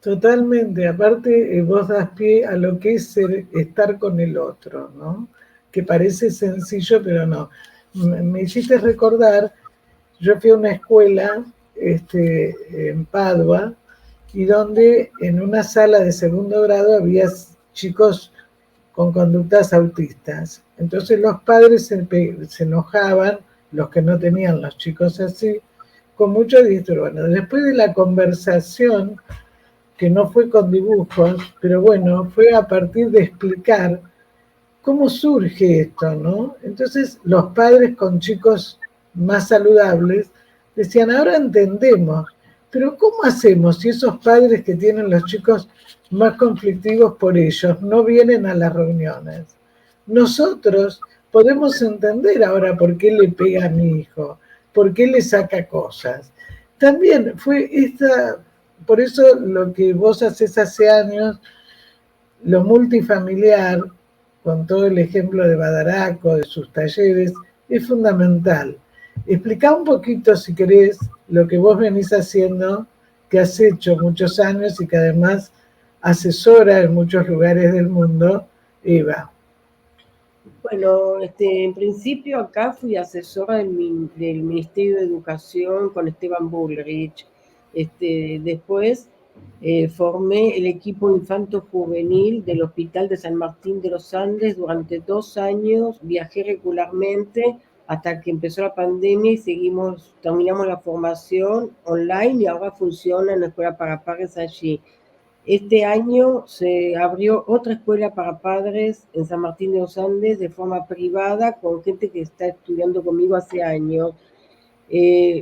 [SPEAKER 2] Totalmente, aparte vos das pie a lo que es estar con el otro, ¿no? Que parece sencillo, pero no. Me hiciste recordar, yo fui a una escuela en Padua, y donde en una sala de segundo grado había chicos con conductas autistas. Entonces los padres se enojaban, los que no tenían los chicos así, con mucho disturbo. Bueno, después de la conversación, que no fue con dibujos, pero bueno, fue a partir de explicar cómo surge esto, ¿no? Entonces los padres con chicos más saludables decían, ahora entendemos, pero ¿cómo hacemos si esos padres que tienen los chicos más conflictivos por ellos no vienen a las reuniones? Nosotros podemos entender ahora por qué le pega a mi hijo, por qué le saca cosas. También fue por eso lo que vos haces hace años, lo multifamiliar, con todo el ejemplo de Badaraco, de sus talleres, es fundamental. Explica un poquito, si querés, lo que vos venís haciendo, que has hecho muchos años y que además asesora en muchos lugares del mundo, Eva.
[SPEAKER 3] Bueno, en principio acá fui asesora del Ministerio de Educación con Esteban Bullrich. Después formé el equipo infanto-juvenil del Hospital de San Martín de los Andes durante 2 años, viajé regularmente hasta que empezó la pandemia y terminamos la formación online y ahora funciona en la Escuela para Padres allí. Este año se abrió otra escuela para padres en San Martín de los Andes de forma privada con gente que está estudiando conmigo hace años.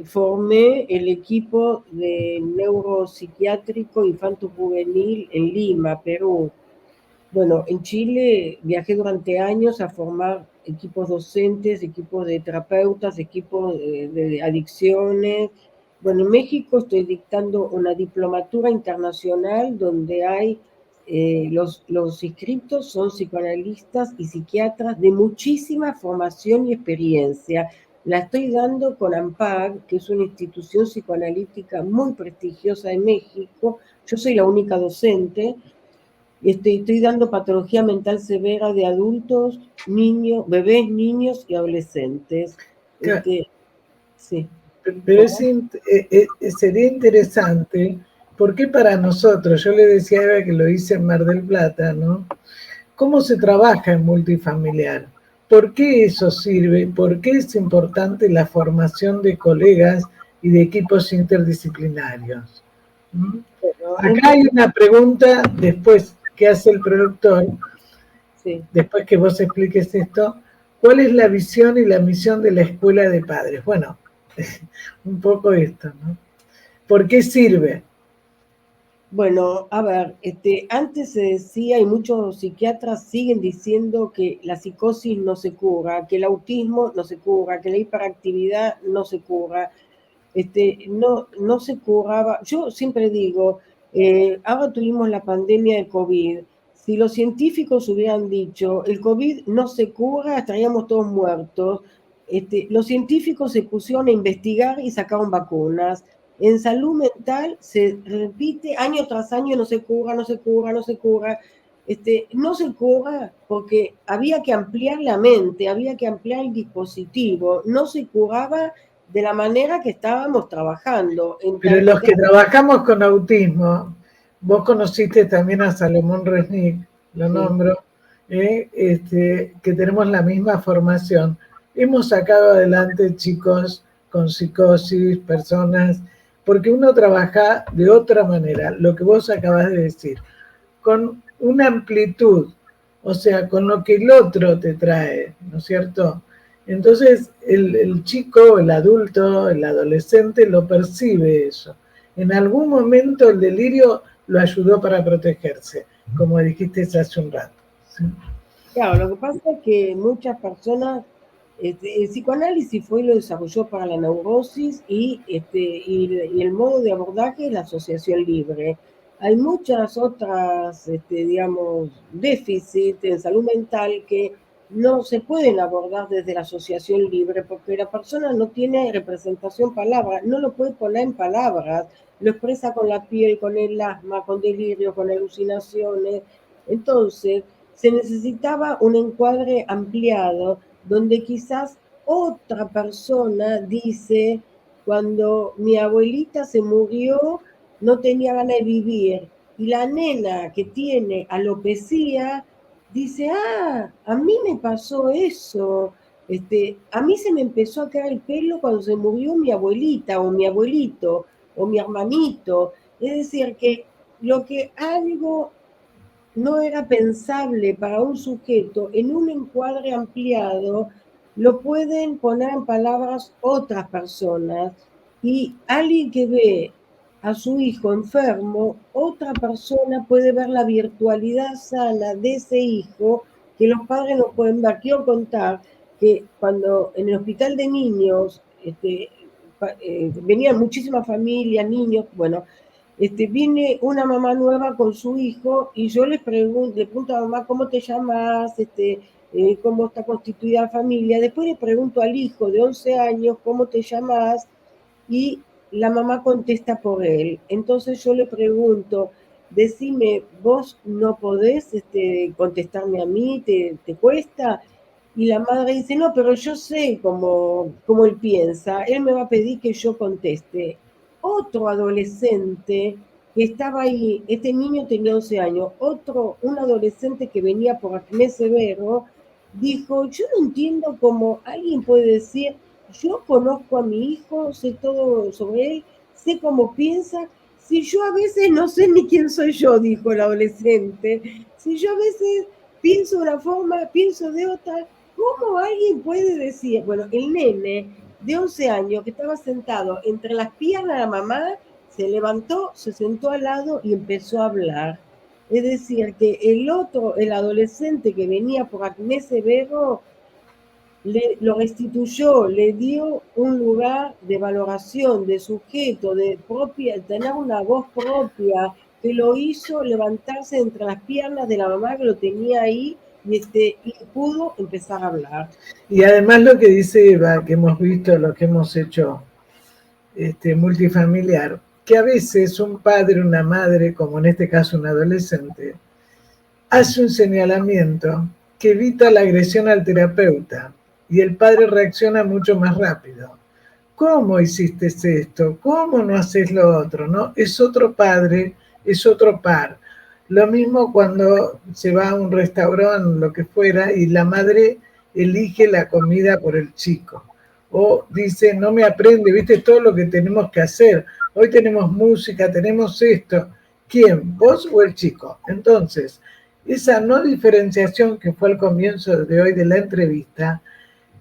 [SPEAKER 3] Formé el equipo de neuropsiquiátrico infanto-juvenil en Lima, Perú. Bueno, en Chile viajé durante años a formar equipos docentes, equipos de terapeutas, equipos de adicciones. Bueno, en México estoy dictando una diplomatura internacional donde hay los inscriptos son psicoanalistas y psiquiatras de muchísima formación y experiencia. La estoy dando con AMPAG, que es una institución psicoanalítica muy prestigiosa en México. Yo soy la única docente. Estoy dando patología mental severa de adultos, niños, bebés, niños y adolescentes. Sí.
[SPEAKER 2] Pero sería interesante, porque para nosotros, yo le decía a Eva que lo hice en Mar del Plata, ¿no? ¿Cómo se trabaja en multifamiliar? ¿Por qué eso sirve? ¿Por qué es importante la formación de colegas y de equipos interdisciplinarios? Acá hay una pregunta después que hace el productor, sí, después que vos expliques esto. ¿Cuál es la visión y la misión de la escuela de padres? Bueno, un poco esto, ¿no? ¿Por qué sirve?
[SPEAKER 3] Bueno, a ver, antes se decía, y muchos psiquiatras siguen diciendo que la psicosis no se cura, que el autismo no se cura, que la hiperactividad no se cura. No se curaba. Yo siempre digo, ahora tuvimos la pandemia del COVID. Si los científicos hubieran dicho, el COVID no se cura, estaríamos todos muertos. Los científicos se pusieron a investigar y sacaron vacunas. En salud mental se repite año tras año, no se cura, no se cura, no se cura. No se cura porque había que ampliar la mente, había que ampliar el dispositivo. No se curaba de la manera que estábamos trabajando.
[SPEAKER 2] Pero los que trabajamos con autismo, vos conociste también a Salomón Resnick, lo nombro, que tenemos la misma formación. Hemos sacado adelante chicos con psicosis, personas porque uno trabaja de otra manera, lo que vos acabas de decir, con una amplitud, o sea, con lo que el otro te trae, ¿no es cierto? Entonces el chico, el adulto, el adolescente lo percibe eso. En algún momento el delirio lo ayudó para protegerse, como dijiste hace un rato. ¿Sí?
[SPEAKER 3] Claro, lo que pasa es que muchas personas, el psicoanálisis fue y lo desarrolló para la neurosis y el modo de abordaje es la asociación libre. Hay muchas otras, digamos, déficits en salud mental que no se pueden abordar desde la asociación libre porque la persona no tiene representación palabra, no lo puede poner en palabras, lo expresa con la piel, con el asma, con delirio, con alucinaciones. Entonces, se necesitaba un encuadre ampliado donde quizás otra persona dice, cuando mi abuelita se murió, no tenía ganas de vivir. Y la nena que tiene alopecia dice, a mí me pasó eso. A mí se me empezó a caer el pelo cuando se murió mi abuelita o mi abuelito o mi hermanito. Es decir, que lo que algo no era pensable para un sujeto en un encuadre ampliado, lo pueden poner en palabras otras personas y alguien que ve a su hijo enfermo, otra persona puede ver la virtualidad sana de ese hijo que los padres no pueden ver. Quiero contar que cuando en el hospital de niños venían muchísimas familias, niños, bueno, viene una mamá nueva con su hijo y yo le pregunto a mamá cómo te llamas, cómo está constituida la familia. Después le pregunto al hijo de 11 años cómo te llamas y la mamá contesta por él. Entonces yo le pregunto, decime, vos no podés contestarme a mí, ¿te cuesta? Y la madre dice, no, pero yo sé cómo él piensa, él me va a pedir que yo conteste. Otro adolescente que estaba ahí, este niño tenía 11 años, un adolescente que venía por acné severo, dijo, yo no entiendo cómo alguien puede decir, yo conozco a mi hijo, sé todo sobre él, sé cómo piensa, si yo a veces no sé ni quién soy yo, dijo el adolescente, si yo a veces pienso de una forma, pienso de otra, ¿cómo alguien puede decir? Bueno, el nene de 11 años que estaba sentado entre las piernas de la mamá, se levantó, se sentó al lado y empezó a hablar. Es decir, que el adolescente que venía por acné severo, lo restituyó, le dio un lugar de valoración, de sujeto, de tener una voz propia, que lo hizo levantarse entre las piernas de la mamá que lo tenía ahí y pudo empezar a hablar.
[SPEAKER 2] Y además lo que dice Eva, que hemos visto, lo que hemos hecho multifamiliar, que a veces un padre, una madre, como en este caso un adolescente, hace un señalamiento que evita la agresión al terapeuta y el padre reacciona mucho más rápido. ¿Cómo hiciste esto? ¿Cómo no haces lo otro? ¿No? Es otro padre, es otro par. Lo mismo cuando se va a un restaurante, lo que fuera, y la madre elige la comida por el chico. O dice, no me aprende, viste todo lo que tenemos que hacer. Hoy tenemos música, tenemos esto. ¿Quién? ¿Vos o el chico? Entonces, esa no diferenciación que fue al comienzo de hoy de la entrevista,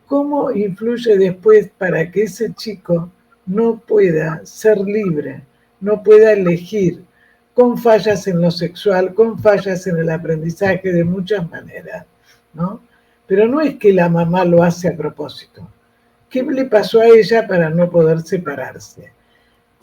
[SPEAKER 2] ¿cómo influye después para que ese chico no pueda ser libre, no pueda elegir, con fallas en lo sexual, con fallas en el aprendizaje de muchas maneras, ¿no? Pero no es que la mamá lo hace a propósito. ¿Qué le pasó a ella para no poder separarse?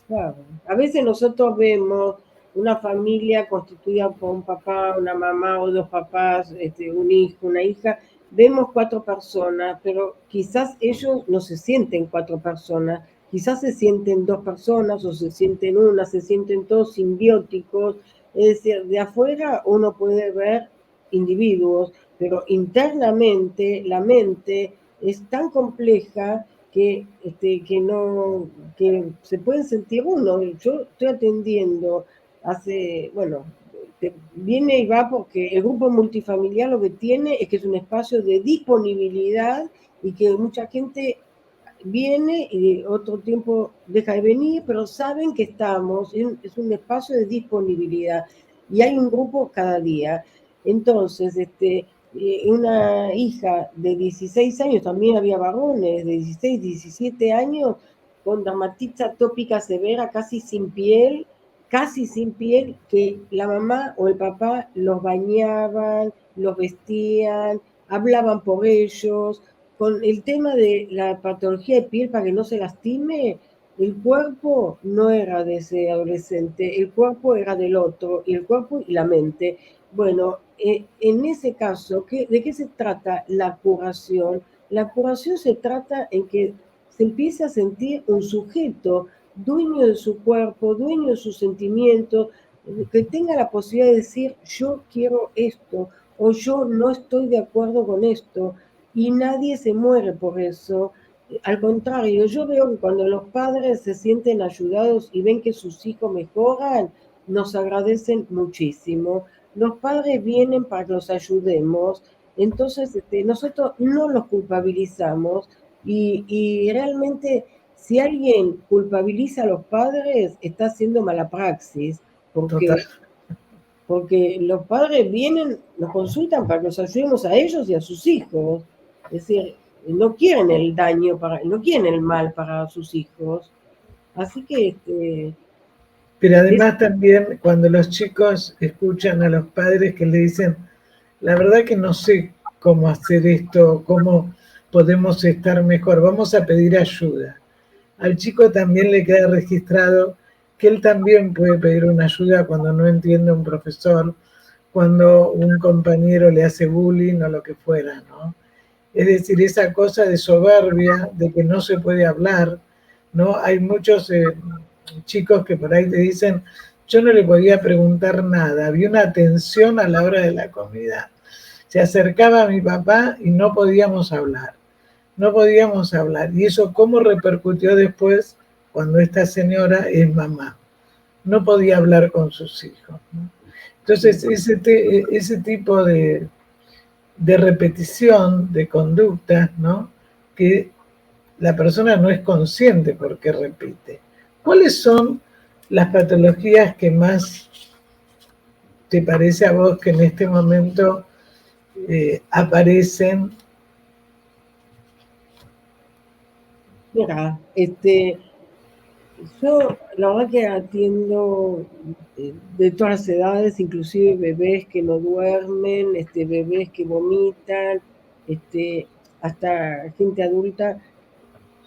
[SPEAKER 3] Claro. A veces nosotros vemos una familia constituida por un papá, una mamá o dos papás, un hijo, una hija, vemos 4 personas, pero quizás ellos no se sienten 4 personas, quizás se sienten 2 personas o se sienten una, se sienten todos simbióticos, es decir, de afuera uno puede ver individuos, pero internamente la mente es tan compleja que se pueden sentir uno. Yo estoy atendiendo viene y va porque el grupo multifamiliar lo que tiene es que es un espacio de disponibilidad y que mucha gente viene y otro tiempo deja de venir, pero saben que estamos, es un espacio de disponibilidad y hay un grupo cada día. Entonces, una hija de 16 años, también había varones de 16, 17 años, con dermatitis atópica severa, casi sin piel, que la mamá o el papá los bañaban, los vestían, hablaban por ellos. Con el tema de la patología de piel para que no se lastime, el cuerpo no era de ese adolescente, el cuerpo era del otro, y el cuerpo y la mente. Bueno, en ese caso, ¿de qué se trata la curación? La curación se trata en que se empiece a sentir un sujeto dueño de su cuerpo, dueño de sus sentimientos, que tenga la posibilidad de decir yo quiero esto o yo no estoy de acuerdo con esto, y nadie se muere por eso. Al contrario, yo veo que cuando los padres se sienten ayudados y ven que sus hijos mejoran, nos agradecen muchísimo. Los padres vienen para que los ayudemos, entonces nosotros no los culpabilizamos y realmente si alguien culpabiliza a los padres está haciendo mala praxis,
[SPEAKER 2] Total.
[SPEAKER 3] porque los padres vienen, nos consultan para que los ayudemos a ellos y a sus hijos. Es decir, no quieren el daño, no quieren el mal para sus hijos. Así que
[SPEAKER 2] Pero además también cuando los chicos escuchan a los padres que le dicen, la verdad que no sé cómo hacer esto, cómo podemos estar mejor, vamos a pedir ayuda. Al chico también le queda registrado que él también puede pedir una ayuda cuando no entiende un profesor, cuando un compañero le hace bullying o lo que fuera, ¿no? Es decir, esa cosa de soberbia, de que no se puede hablar, ¿no? Hay muchos chicos que por ahí te dicen, yo no le podía preguntar nada, había una tensión a la hora de la comida. Se acercaba a mi papá y no podíamos hablar, no podíamos hablar. Y eso cómo repercutió después cuando esta señora es mamá. No podía hablar con sus hijos, ¿no? Entonces, ese tipo de repetición de conductas, ¿no? Que la persona no es consciente porque repite. ¿Cuáles son las patologías que más te parece a vos que en este momento aparecen?
[SPEAKER 3] Mira, yo la verdad que atiendo de todas las edades, inclusive bebés que no duermen, bebés que vomitan, hasta gente adulta.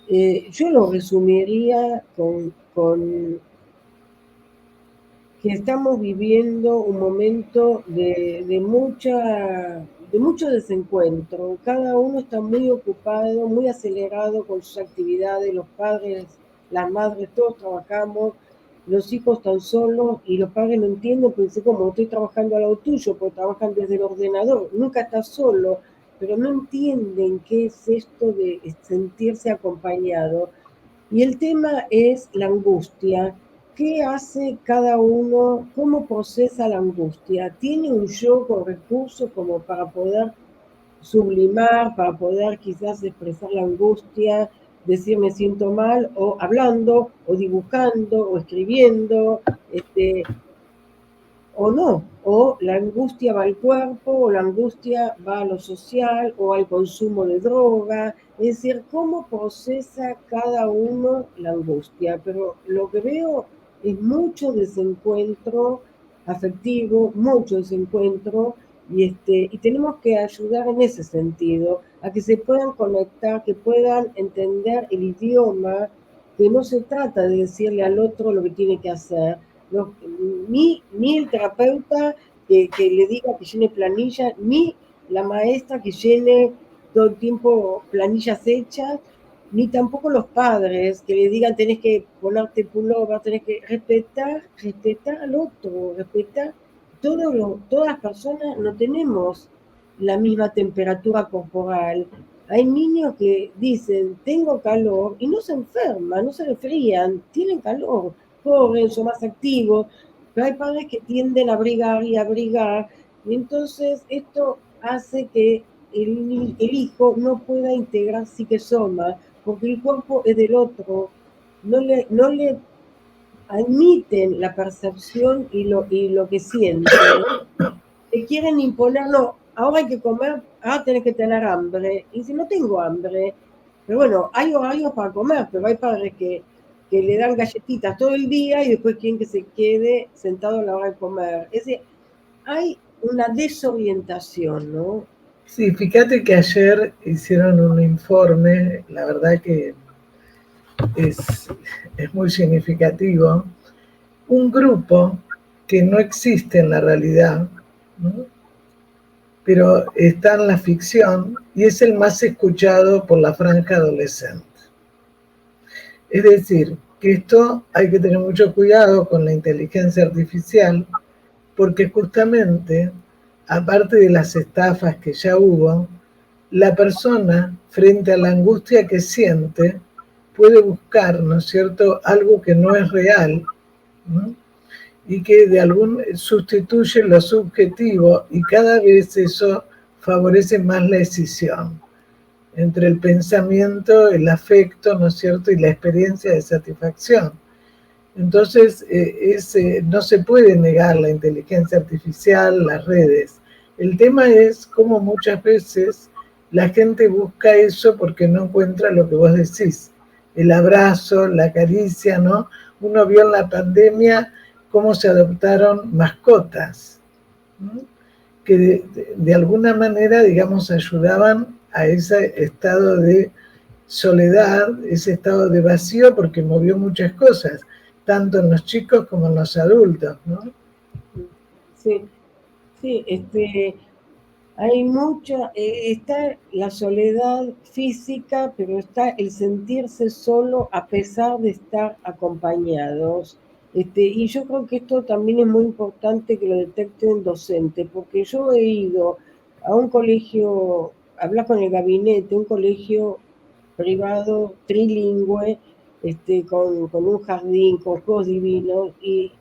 [SPEAKER 3] Yo lo resumiría con que estamos viviendo un momento de mucho desencuentro. Cada uno está muy ocupado, muy acelerado con sus actividades, los padres, las madres, todos trabajamos, los hijos están solos y los padres no entienden, porque como estoy trabajando al lado tuyo, porque trabajan desde el ordenador, nunca estás solo, pero no entienden qué es esto de sentirse acompañado. Y el tema es la angustia. ¿Qué hace cada uno? ¿Cómo procesa la angustia? ¿Tiene un yo con recursos como para poder sublimar, para poder quizás expresar la angustia, decir me siento mal, o hablando, o dibujando, o escribiendo, o no? O la angustia va al cuerpo, o la angustia va a lo social, o al consumo de droga. Es decir, cómo procesa cada uno la angustia. Pero lo que veo es mucho desencuentro afectivo, mucho desencuentro, y tenemos que ayudar en ese sentido, a que se puedan conectar, que puedan entender el idioma, que no se trata de decirle al otro lo que tiene que hacer, no, ni el terapeuta que le diga que llene planilla, ni la maestra que llene todo el tiempo planillas hechas, ni tampoco los padres que le digan tenés que ponerte pullover, tenés que respetar al otro, respetar todas las personas no tenemos la misma temperatura corporal. Hay niños que dicen tengo calor y no se enferman, no se resfrían, tienen calor, corren, son más activos, pero hay padres que tienden a abrigar y abrigar, y entonces esto hace que el hijo no pueda integrar psiquesoma, porque el cuerpo es del otro, no le admiten la percepción y lo que siente. Te quieren imponer, no, ahora hay que comer, ahora tenés que tener hambre. Y si no tengo hambre, pero bueno, hay horarios para comer, pero hay padres que le dan galletitas todo el día y después quieren que se quede sentado a la hora de comer. Es decir, hay una desorientación, ¿no?
[SPEAKER 2] Sí, fíjate que ayer hicieron un informe, la verdad que es, es muy significativo, un grupo que no existe en la realidad, ¿no? Pero está en la ficción y es el más escuchado por la franja adolescente. Es decir, que esto hay que tener mucho cuidado con la inteligencia artificial, porque justamente, aparte de las estafas que ya hubo, la persona, frente a la angustia que siente, puede buscar, ¿no es cierto?, algo que no es real, ¿no? Y que de algún sustituye lo subjetivo y cada vez eso favorece más la decisión entre el pensamiento, el afecto, ¿no es cierto?, y la experiencia de satisfacción. Entonces, no se puede negar la inteligencia artificial, las redes. El tema es cómo muchas veces la gente busca eso porque no encuentra lo que vos decís, el abrazo, la caricia, ¿no? Uno vio en la pandemia cómo se adoptaron mascotas, ¿no? Que de alguna manera, digamos, ayudaban a ese estado de soledad, ese estado de vacío, porque movió muchas cosas, tanto en los chicos como en los adultos, ¿no?
[SPEAKER 3] Sí, sí, hay mucha, está la soledad física, pero está el sentirse solo a pesar de estar acompañados. Y yo creo que esto también es muy importante que lo detecten docentes, porque yo he ido a un colegio, hablar con el gabinete, un colegio privado trilingüe, con un jardín, con juegos divinos, y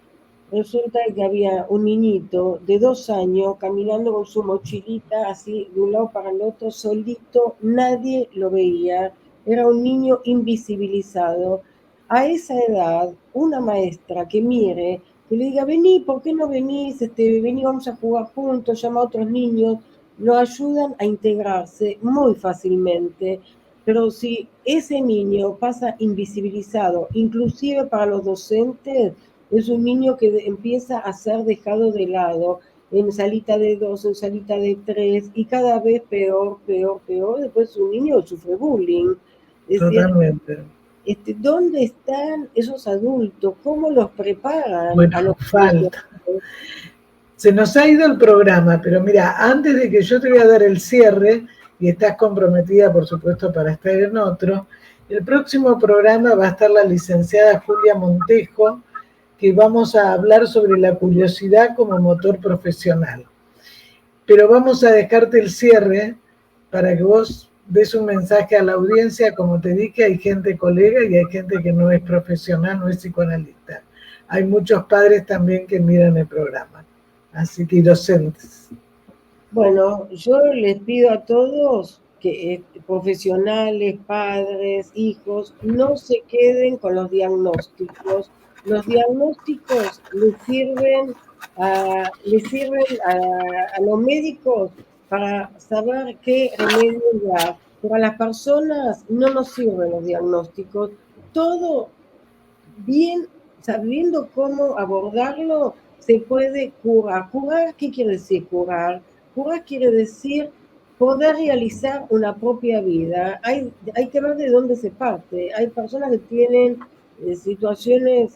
[SPEAKER 3] resulta que había un niñito de 2 años caminando con su mochilita así de un lado para el otro, solito, nadie lo veía, era un niño invisibilizado. A esa edad, una maestra que mire, que le diga, vení, ¿por qué no venís? Vení, vamos a jugar juntos, llama a otros niños, lo ayudan a integrarse muy fácilmente. Pero si ese niño pasa invisibilizado, inclusive para los docentes, es un niño que empieza a ser dejado de lado en salita de 2, en salita de 3, y cada vez peor, peor, peor. Después un niño sufre bullying. Es decir,
[SPEAKER 2] Totalmente.
[SPEAKER 3] ¿dónde están esos adultos? ¿Cómo los preparan
[SPEAKER 2] Bueno,
[SPEAKER 3] a los niños?
[SPEAKER 2] falta. Se nos ha ido el programa, pero mira, antes de que yo te voy a dar el cierre, y estás comprometida, por supuesto, para estar en otro, el próximo programa va a estar la licenciada Julia Montejo, que vamos a hablar sobre la curiosidad como motor profesional. Pero vamos a dejarte el cierre para que vos des un mensaje a la audiencia. Como te dije, hay gente colega y hay gente que no es profesional, no es psicoanalista. Hay muchos padres también que miran el programa, así que docentes.
[SPEAKER 3] Bueno, yo les pido a todos que profesionales, padres, hijos, no se queden con los diagnósticos. Los diagnósticos les sirven a los médicos para saber qué remedio dar. Pero a las personas no nos sirven los diagnósticos. Todo bien, sabiendo cómo abordarlo, se puede curar. ¿Curar qué quiere decir curar? Curar quiere decir poder realizar una propia vida. Hay que ver de dónde se parte. Hay personas que tienen situaciones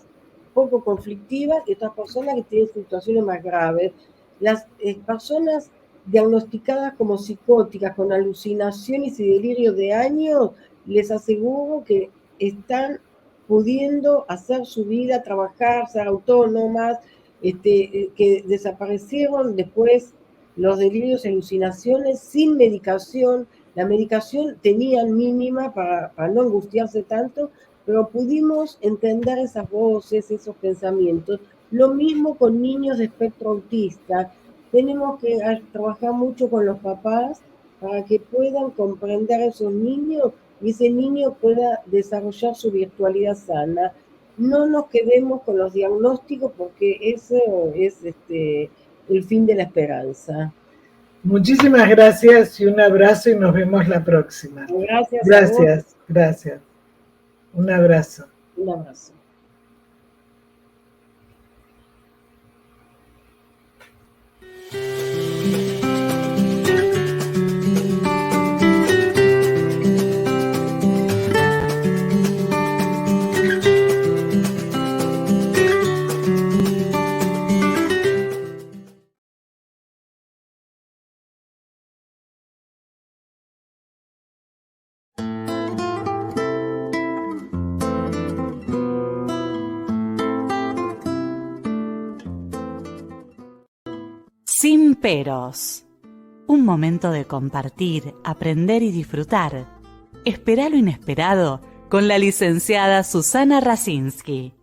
[SPEAKER 3] poco conflictivas y otras personas que tienen situaciones más graves. Las personas diagnosticadas como psicóticas, con alucinaciones y delirios de años, les aseguro que están pudiendo hacer su vida, trabajar, ser autónomas, que desaparecieron después los delirios y alucinaciones sin medicación. La medicación tenían mínima para no angustiarse tanto, pero pudimos entender esas voces, esos pensamientos. Lo mismo con niños de espectro autista. Tenemos que trabajar mucho con los papás para que puedan comprender a esos niños y ese niño pueda desarrollar su virtualidad sana. No nos quedemos con los diagnósticos porque eso es el fin de la esperanza.
[SPEAKER 2] Muchísimas gracias y un abrazo y nos vemos la próxima.
[SPEAKER 3] Gracias.
[SPEAKER 2] Gracias, gracias. Un abrazo.
[SPEAKER 3] Un abrazo.
[SPEAKER 1] Sin peros. Un momento de compartir, aprender y disfrutar. Espera lo inesperado con la licenciada Susana Rasinski.